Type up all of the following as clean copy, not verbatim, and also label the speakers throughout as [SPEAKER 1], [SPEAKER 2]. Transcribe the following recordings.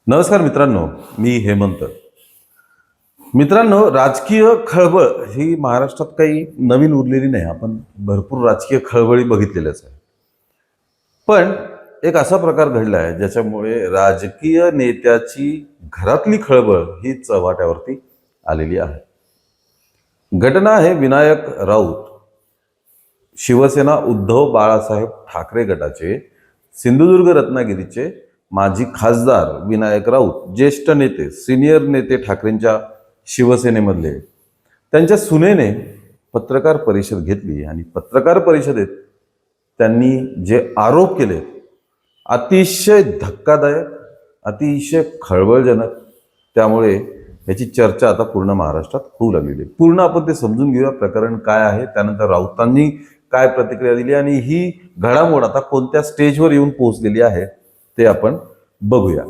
[SPEAKER 1] नमस्कार मित्रांनो, मी हेमंत. मित्रांनो, राजकीय खळबळ ही महाराष्ट्रात काही नवीन उरलेली नाही. आपण भरपूर राजकीय खळबळी बघितलेल्याच आहे. पण एक असा प्रकार घडला आहे ज्याच्यामुळे राजकीय नेत्याची घरातली खळबळ ही चव्हाट्यावरती आलेली आहे. घटना आहे विनायक राऊत, शिवसेना उद्धव बाळासाहेब ठाकरे गटाचे सिंधुदुर्ग रत्नागिरीचे माजी खासदार विनायक राऊत, ज्येष्ठ नेते, सिनियर नेते ठाकरेंच्या शिवसेनेमधले, त्यांच्या सुनेने पत्रकार परिषद घेतली आणि पत्रकार परिषदेत त्यांनी जे आरोप केले अतिशय धक्कादायक, अतिशय खळबळजनक. त्यामुळे याची चर्चा आता पूर्ण महाराष्ट्रात होऊ लागलेली आहे. पूर्ण आपण ते समजून घेऊया, प्रकरण काय आहे, त्यानंतर राऊतांनी काय प्रतिक्रिया दिली आणि ही घडामोड आता कोणत्या स्टेजवर येऊन पोहोचलेली आहे ते आपण बघूया.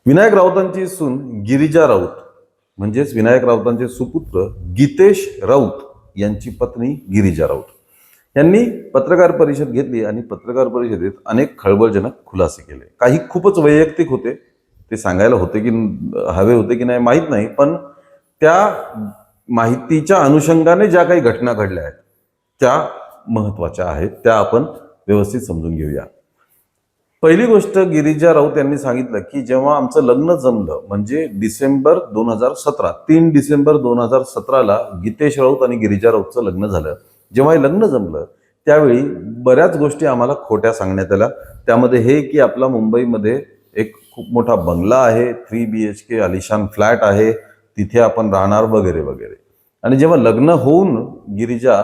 [SPEAKER 1] विनायक राऊतांची सून गिरिजा राऊत म्हणजेच विनायक राऊतांचे सुपुत्र गीतेश राऊत यांची पत्नी गिरिजा राऊत यांनी पत्रकार परिषद घेतली आणि पत्रकार परिषदेत अनेक खळबळजनक खुलासे केले. काही खूपच वैयक्तिक होते, ते सांगायला होते की हवे होते की नाही माहीत नाही, पण त्या माहितीच्या अनुषंगाने ज्या काही घटना घडल्या आहेत त्या महत्त्वाच्या आहेत, त्या आपण व्यवस्थित समजून घेऊया. पहिली गोष्ट, गिरिजा राऊत यांनी सांगितलं की जेव्हा आमचं लग्न जमलं म्हणजे डिसेंबर 2017, 3 डिसेंबर 2017ला गीतेश राऊत आणि गिरिजा राऊतचं लग्न झालं. जेव्हा हे लग्न जमलं त्यावेळी बऱ्याच गोष्टी आम्हाला खोट्या सांगण्यात आल्या. त्यामध्ये हे की आपला मुंबईमध्ये एक खूप मोठा बंगला आहे, 3 BHK आलिशान फ्लॅट आहे, तिथे आपण राहणार वगैरे वगैरे. आणि जेव्हा लग्न होऊन गिरिजा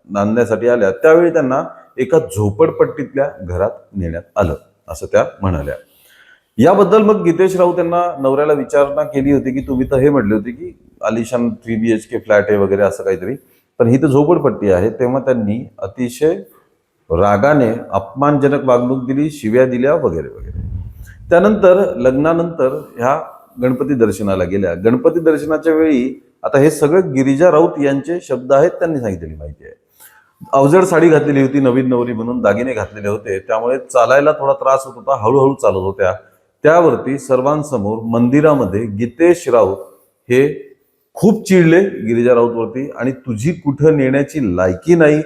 [SPEAKER 1] नांदण्यासाठी आल्या त्यावेळी त्यांना एका झोपडपट्टीतल्या घरात नेण्यात आलं असं त्या म्हणाल्या. याबद्दल मग गीतेश राऊत यांना नवऱ्याला विचारणा केली होती की तुम्ही तर हे म्हटले होते की आलिशान 3 BHK फ्लॅट आहे वगैरे असं काहीतरी, पण ही तर झोपडपट्टी आहे. तेव्हा त्यांनी अतिशय रागाने अपमानजनक वागणूक दिली, शिव्या दिल्या वगैरे वगैरे. त्यानंतर लग्नानंतर ह्या गणपती दर्शनाला गेल्या. गणपती दर्शनाच्या वेळी आता हे सगळं गिरिजा राऊत यांचे शब्द आहेत, त्यांनी सांगितलेली माहिती आहे. अवजड साडी घातलेली होती, नवीन नवरी म्हणून दागिने घातलेले होते, त्यामुळे चालायला थोडा त्रास होत होता, हळूहळू चालत होत्या. त्यावरती सर्वांसमोर मंदिरामध्ये गीतेश राऊत हे खूप चिडले गिरिजा राऊतवरती आणि तुझी कुठं नेण्याची लायकी नाही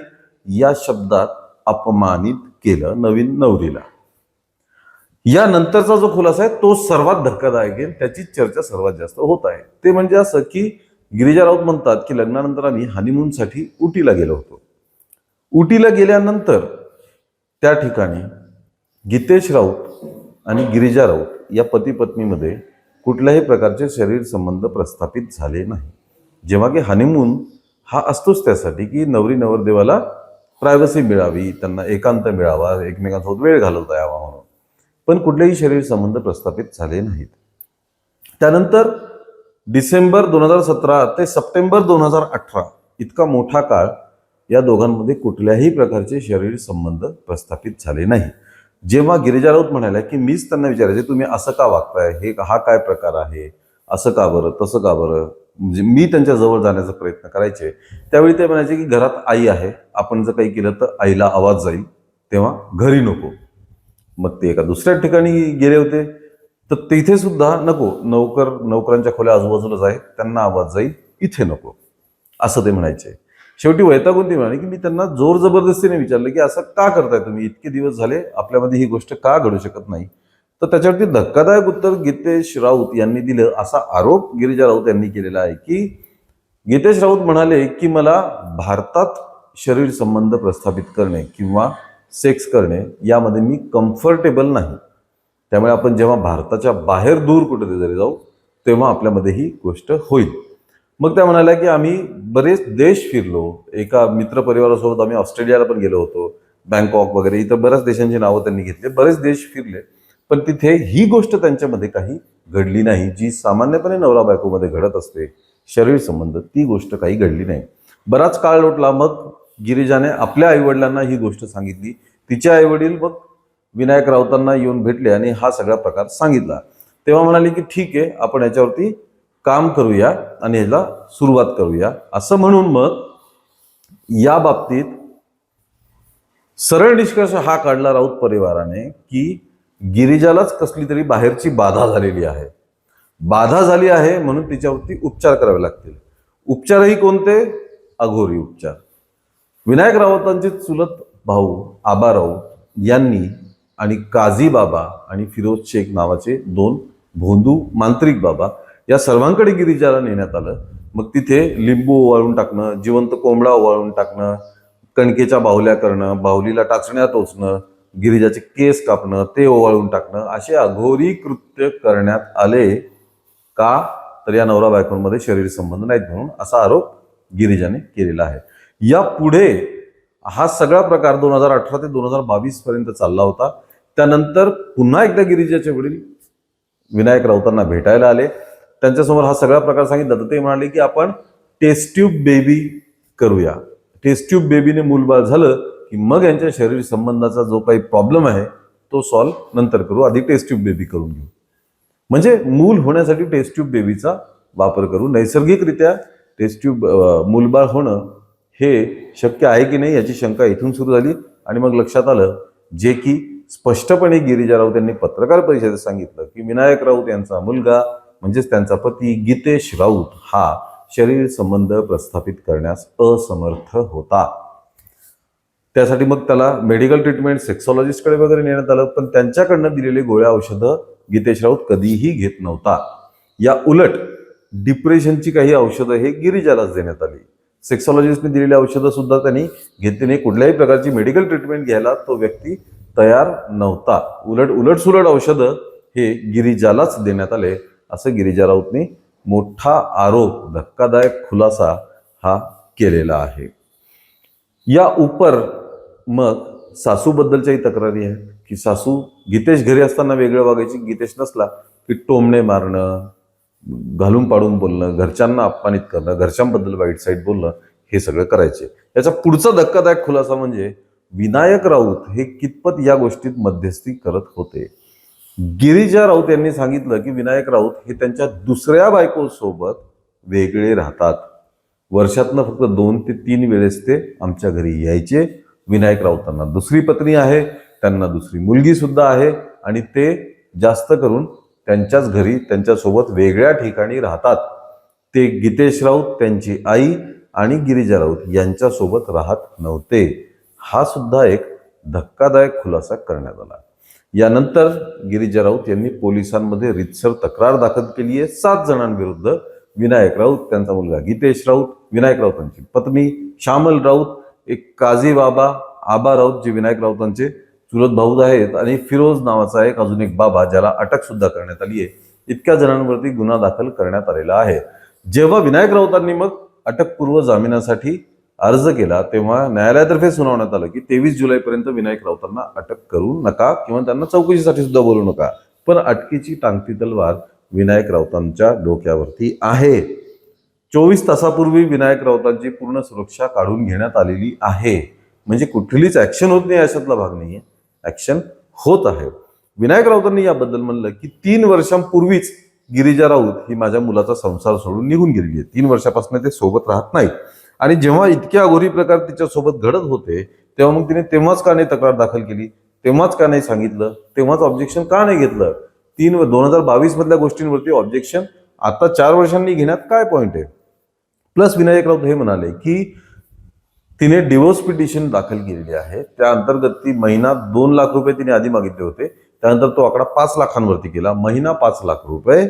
[SPEAKER 1] या शब्दात अपमानित केलं नवीन नवरीला. यानंतरचा जो खुलासा आहे तो सर्वात धक्कादायक आहे, त्याची चर्चा सर्वात जास्त होत आहे. ते म्हणजे असं की गिरिजा राऊत म्हणतात की लग्नानंतर आम्ही हनीमूनसाठी उटीला गेलो होतो. उटीला गेल्यानंतर त्या ठिकाणी गीतेश राऊत आणि गिरिजा राऊत या पती पत्नीमध्ये कुठल्याही प्रकारचे शरीर संबंध प्रस्थापित झाले नाही. जेव्हा की हनीमून हा असतोच त्यासाठी की नवरी नवरदेवाला प्रायव्हसी मिळावी, त्यांना एकांत मिळावा, एकमेकांसोबत वेळ घालवता यावा म्हणून, पण कुठलेही शरीर संबंध प्रस्थापित झाले नाहीत. त्यानंतर डिसेंबर 2017 ते सप्टेंबर 2018 इतका मोठा काळ या दोघांमध्ये कुठल्याही प्रकारचे शरीर संबंध प्रस्थापित झाले नाही. जेव्हा गिरिजा राऊत म्हणाल्या की मीच त्यांना विचारायचे तुम्ही असं का वागताय, हे हा काय प्रकार आहे, असं का बरं, तसं का बरं, म्हणजे मी त्यांच्या जवळ जाण्याचा प्रयत्न करायचे, त्यावेळी ते म्हणायचे की घरात आई आहे, आपण जर काही केलं तर आईला आवाज जाईल, तेव्हा घरी नको. मग ते एका दुसऱ्या ठिकाणी गेले होते तर तिथे सुद्धा नको, नोकरांच्या खोल्या आजूबाजूलाच आहेत, त्यांना आवाज जाईल, इथे नको, असं ते म्हणायचे. शेवटी वैतागून ती म्हणाली की मी त्यांना जोर जबरदस्तीने विचारलं की असं का करताय तुम्ही, इतके दिवस झाले आपल्यामध्ये ही गोष्ट का घडू शकत नाही. तर त्याच्यावरती धक्कादायक उत्तर गीतेश राऊत यांनी दिलं. असा आरोप गिरिजा राऊत यांनी केलेला आहे की गीतेश राऊत म्हणाले की मला भारतात शरीर संबंध प्रस्थापित करणे किंवा सेक्स करणे यामध्ये मी कम्फर्टेबल नाही, त्यामुळे आपण जेव्हा भारताच्या बाहेर दूर कुठे जरी जाऊ तेव्हा आपल्यामध्ये ही गोष्ट होईल. मग त्या म्हणाल्या की आम्ही बरेच देश फिरलो, एका मित्रपरिवारासोबत आम्ही ऑस्ट्रेलियाला पण गेलो होतो, बँकॉक वगैरे, इथं बऱ्याच देशांची नावं त्यांनी घेतली, बरेच देश फिरले, पण तिथे ही गोष्ट त्यांच्यामध्ये काही घडली नाही जी सामान्यपणे नवरा बायकोमध्ये घडत असते, शरीर संबंध, ती गोष्ट काही घडली नाही. बराच काळ लोटला, मग गिरिजाने आपल्या आईवडिलांना ही गोष्ट सांगितली. तिचे आईवडील मग विनायक राऊतांना येऊन भेटले आणि हा सगळा प्रकार सांगितला. तेव्हा म्हणाले की ठीक आहे, आपण याच्यावरती काम करूया आणि ह्याला सुरुवात करूया, असं म्हणून मग या बाबतीत सरळ निष्कर्ष हा काढला राऊत परिवाराने की गिरिजालाच कसली तरी बाहेरची बाधा झालेली आहे. बाधा झाली आहे म्हणून तिच्यावरती उपचार करावे लागतील. उपचारही कोणते? अघोरी उपचार. विनायक राऊतांचे चुलत भाऊ आबा राऊत यांनी आणि काझी बाबा आणि फिरोज शेख नावाचे 2 भोंदू मांत्रिक बाबा या सर्वांकडे गिरिजाला नेण्यात आलं. मग तिथे लिंबू ओवाळून टाकणं, जिवंत कोंबडा ओवाळून टाकणं, कणकेच्या बाहुल्या करणं, बाहुलीला टाचण्या टोचणं, गिरिजाचे केस कापणं, ते ओवाळून टाकणं, असे अघोरी कृत्य करण्यात आले. का? तर या नवरा बायकोंमध्ये शरीर संबंध नाहीत म्हणून असा आरोप गिरिजाने केलेला आहे. या पुढे हा सगळा प्रकार 2018 ते 2022 पर्यंत चालला होता. त्यानंतर पुन्हा एकदा गिरिजाचे वडील विनायक राऊतांना भेटायला आले. त्यांच्यासमोर हा सगळा प्रकार सांगितला तर ते म्हणाले की आपण टेस्ट ट्यूब बेबी करूया. टेस्ट ट्यूब बेबीने मूलबाळ झालं की मग यांच्या शरीर संबंधाचा जो काही प्रॉब्लेम आहे तो सॉल्व्ह नंतर करू, आधी टेस्ट ट्यूब बेबी करून घेऊ. म्हणजे मूल होण्यासाठी टेस्ट ट्यूब बेबीचा वापर करू. नैसर्गिकरित्या टेस्ट ट्यूब मूलबाळ होणं हे शक्य आहे की नाही याची शंका इथून सुरू झाली आणि मग लक्षात आलं, जे की स्पष्टपणे गिरिजा राऊत यांनी पत्रकार परिषदेत सांगितलं की विनायक राऊत यांचा मुलगा म्हणजेच त्यांचा पती गितेश राऊत हा शरीर संबंध प्रस्थापित करण्यास असमर्थ होता. त्यासाठी मग त्याला मेडिकल ट्रीटमेंट सेक्सॉलॉजिस्टकडे वगैरे नेण्यात आलं, पण त्यांच्याकडनं दिलेले गोळ्या औषधं गितेश राऊत कधीही घेत नव्हता. या उलट डिप्रेशनची काही औषधं हे गिरिजालाच देण्यात आली. सेक्सॉलॉजिस्टने दिलेली औषधं सुद्धा त्यांनी घेतली नाही. कुठल्याही प्रकारची मेडिकल ट्रीटमेंट घ्यायला तो व्यक्ती तयार नव्हता. उलट औषधं हे गिरिजालाच देण्यात आले, असं गिरिजा राऊतने मोठा आरोप, धक्कादायक खुलासा हा केलेला आहे. या उपर मग सासूबद्दलच्याही तक्रारी आहेत की सासू गितेश घरी असताना वेगळं वागायची, गितेश नसला की टोमणे मारणं, घालून पाडून बोलणं, घरच्यांना अपमानित करणं, घरच्यांबद्दल वाईट साईट बोलणं, हे सगळं करायचे. याचा पुढचा धक्कादायक खुलासा म्हणजे विनायक राऊत हे कितपत या गोष्टीत मध्यस्थी करत होते. गिरिजा राऊत यांनी सांगितलं की विनायक राऊत हे त्यांच्या दुसऱ्या बायकोसोबत वेगळे राहतात. वर्षातनं फक्त 2 ते 3 वेळेस ते आमच्या घरी यायचे. विनायक राऊतांना दुसरी पत्नी आहे, त्यांना दुसरी मुलगी सुद्धा आहे आणि ते जास्त करून त्यांच्याच घरी त्यांच्यासोबत वेगळ्या ठिकाणी राहतात. ते गितेश राऊत, त्यांची आई आणि गिरिजा राऊत यांच्यासोबत राहत नव्हते. हा सुद्धा एक धक्कादायक खुलासा करण्यात आला. यानंतर गिरिजा राऊत यांनी पोलिसांमध्ये रीतसर तक्रार दाखल केली आहे 7 जणांविरुद्ध. विनायक राऊत, त्यांचा मुलगा गितेश राऊत, विनायक राऊतांची पत्नी श्यामल राऊत, एक काझी बाबा आबा राऊत जे विनायक राऊतांचे चुलत भाऊ आहेत, आणि फिरोज नावाचा एक अजून एक बाबा ज्याला अटक सुद्धा करण्यात आली आहे. इतक्या जणांवरती गुन्हा दाखल करण्यात आलेला आहे. जेव्हा विनायक राऊतांनी मग अटकपूर्व जामिनासाठी अर्ज केला तेव्हा न्यायालयातर्फे सुनावण्यात आलं की 23 जुलैपर्यंत विनायक राऊतांना अटक करू नका किंवा त्यांना चौकशीसाठी सुद्धा बोलू नका. पण अटकेची टांगती तलवार विनायक राऊतांच्या डोक्यावरती आहे. 24 तासापूर्वी विनायक राऊतांची पूर्ण सुरक्षा काढून घेण्यात आलेली आहे. म्हणजे कुठलीच ऍक्शन होत नाही अशातला भाग नाहीये, ऍक्शन होत आहे. विनायक राऊतांनी याबद्दल म्हणलं की 3 वर्षांपूर्वीच गिरिजा राऊत ही माझ्या मुलाचा संसार सोडून निघून गेलेली आहे. 3 वर्षापासून ते सोबत राहत नाहीत आणि जेव्हा इतके अघोरी प्रकार तिच्यासोबत घडत होते तेव्हा मग तिने तेव्हाच का नाही तक्रार दाखल केली, तेव्हाच का नाही सांगितलं, तेव्हाच ऑब्जेक्शन का नाही घेतलं. 2022 मधल्या गोष्टींवरती ऑब्जेक्शन आता 4 वर्षांनी घेण्यात काय पॉइंट आहे. प्लस विनायक राऊत हे म्हणाले की तिने डिवोर्स पिटिशन दाखल केलेली आहे. त्या अंतर्गत ती महिना 2 लाख रुपये तिने आधी मागितले होते, त्यानंतर तो आकडा 5 लाखांवरती केला. महिना 5 लाख रुपये,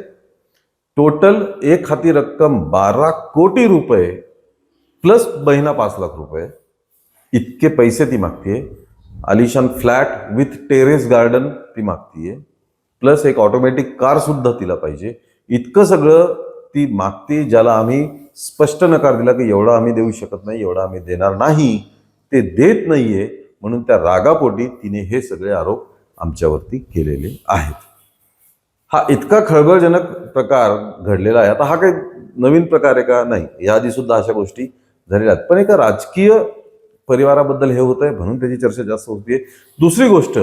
[SPEAKER 1] टोटल एक हाती रक्कम 12 कोटी रुपये प्लस महिना 5 लाख रुपये, इतके पैसे ती मागतीये. आलिशान फ्लॅट विथ टेरेस गार्डन ती मागतीये, प्लस एक ऑटोमॅटिक कार सुद्धा तिला पाहिजे. इतकं सगळं ती मागते, ज्याला आम्ही स्पष्ट नकार दिला की एवढा आम्ही देऊ शकत नाही, एवढा आम्ही देणार नाही. ते देत नाहीये म्हणून त्या रागापोटी तिने हे सगळे आरोप आमच्यावरती केलेले आहेत. हा इतका खळबळजनक प्रकार घडलेला आहे. आता हा काही नवीन प्रकार आहे का? नाही, याआधी सुद्धा अशा गोष्टी झालेल्या आहेत, पण एका राजकीय परिवाराबद्दल हे होत आहे म्हणून त्याची चर्चा जास्त होतीये. दुसरी गोष्ट,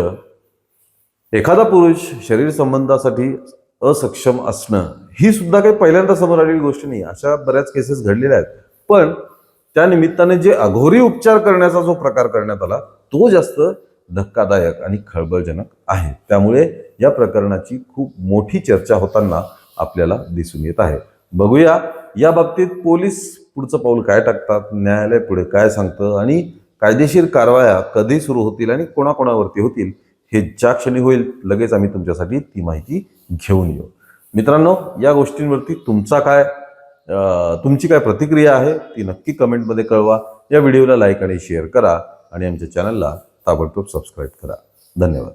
[SPEAKER 1] एखादा पुरुष शरीर संबंधासाठी असक्षम असणं ही सुद्धा काही पहिल्यांदा समोर आलेली गोष्ट नाही. अशा बऱ्याच केसेस घडलेल्या आहेत, पण त्या निमित्ताने जे अघोरी उपचार करण्याचा जो प्रकार करण्यात आला तो जास्त धक्कादायक आणि खळबळजनक आहे. त्यामुळे या प्रकरणाची खूप मोठी चर्चा होताना आपल्याला दिसून येत आहे. बघूया या बाबतीत पोलीस पुढचं पाऊल काय टाकतात, न्यायालय पुढे काय सांगतं आणि कायदेशीर कारवाया कधी सुरू होतील आणि कोणाकोणावरती होतील हे ज्या क्षणी होईल लगेच आम्ही तुमच्यासाठी ती माहिती घेऊन येऊ. मित्रांनो, या गोष्टींवरती तुमची काय प्रतिक्रिया आहे ती नक्की कमेंटमध्ये कळवा. या व्हिडिओला लाईक आणि शेअर करा आणि आमच्या चॅनलला ताबडतोब सबस्क्राईब करा. धन्यवाद.